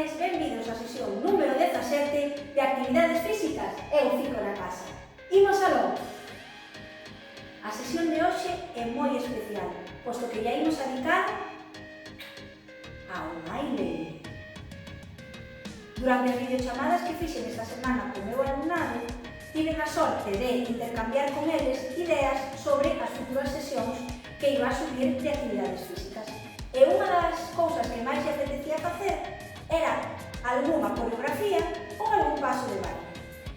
tardes, benvidos á sesión número 17 de actividades físicas Eu fico na casa. Imos aló! A sesión de hoxe é moi especial, posto que ya imos dedicar ao baile. Durante as videochamadas que fixen esta semana con meu alumnado, tive a sorte de intercambiar con eles ideas sobre as futuras sesións que iba a subir de actividades físicas. E unha das cousas que máis se apetecía facer era algunha coreografía ou algún paso de baile.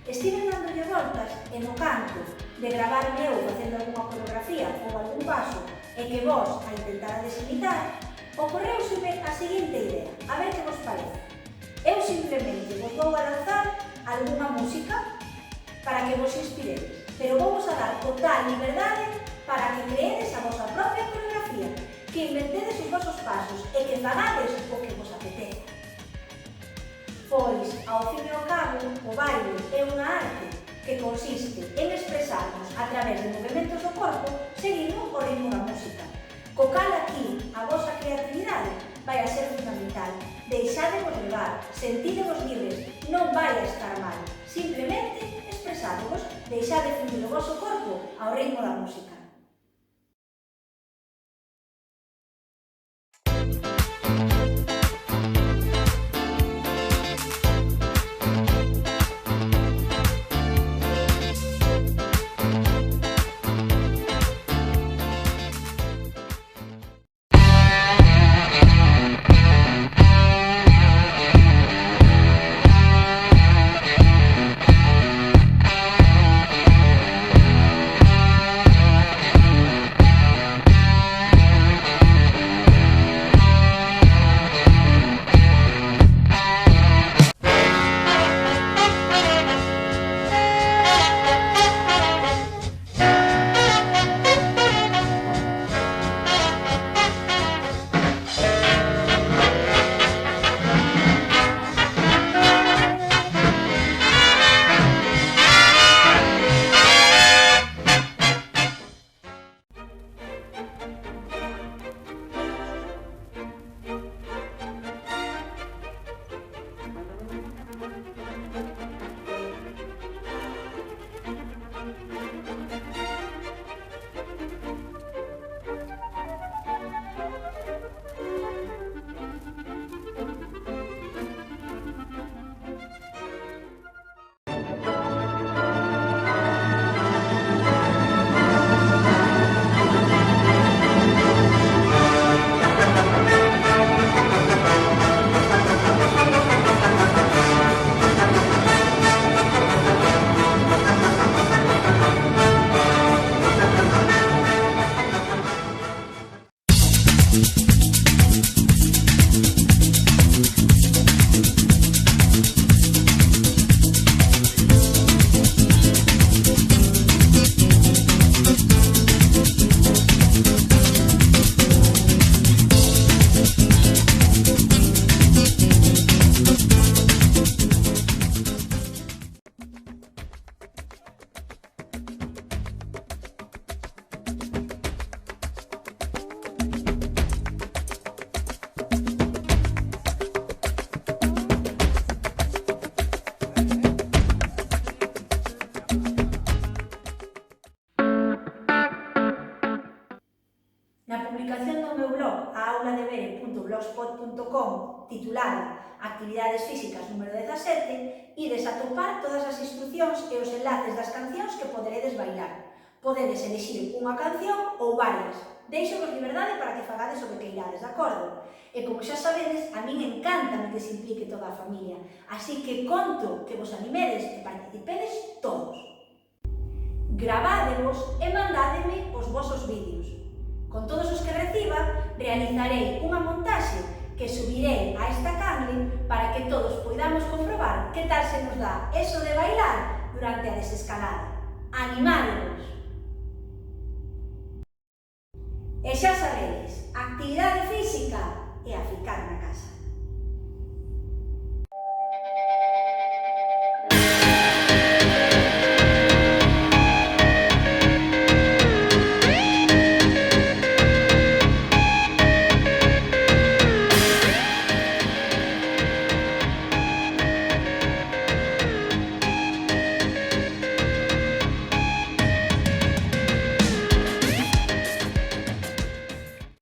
Estive dándolle voltas e no canto de gravarme eu facendo algunha coreografía ou algún paso e que vos a intentarades imitar, ocorreuseme a seguinte idea, a ver que vos parece. Eu simplemente vos vou a lanzar algunha música para que vos inspiredes, pero vou vos a dar total liberdade para que creedes a vosa propia coreografía, que inventedes os vosos pasos e que fagades o que vos apetece. Pois, ao fin e ao cabo, o baile é unha arte que consiste en expresarnos a través de movimentos do corpo seguindo o ritmo da música. Co cal aquí, a vosa creatividade vai a ser fundamental. Deixadevos levar, sentidevos libres, non vai a estar mal. Simplemente expresadevos, deixade fundir o voso corpo ao ritmo da música. Na publicación do meu blog auladevere.blogspot.com titulada Actividades físicas número 17 ides atopar todas as instruccións e os enlaces das cancións que poderedes bailar. Podedes elixir unha canción ou varias. Deixo-vos liberdade para que fagades o que queirades, de acordo? E como xa sabedes, a min encántame que se implique toda a familia, así que conto que vos animedes e participedes todos. Gravádevos e mandádeme os vosos vídeos. Con todos os que reciba, realizarei unha montaxe que subirei a esta canle para que todos poidamos comprobar que tal se nos dá eso de bailar durante a desescalada. Animádevos! E xa sabedes, actividade física e a ficar na casa.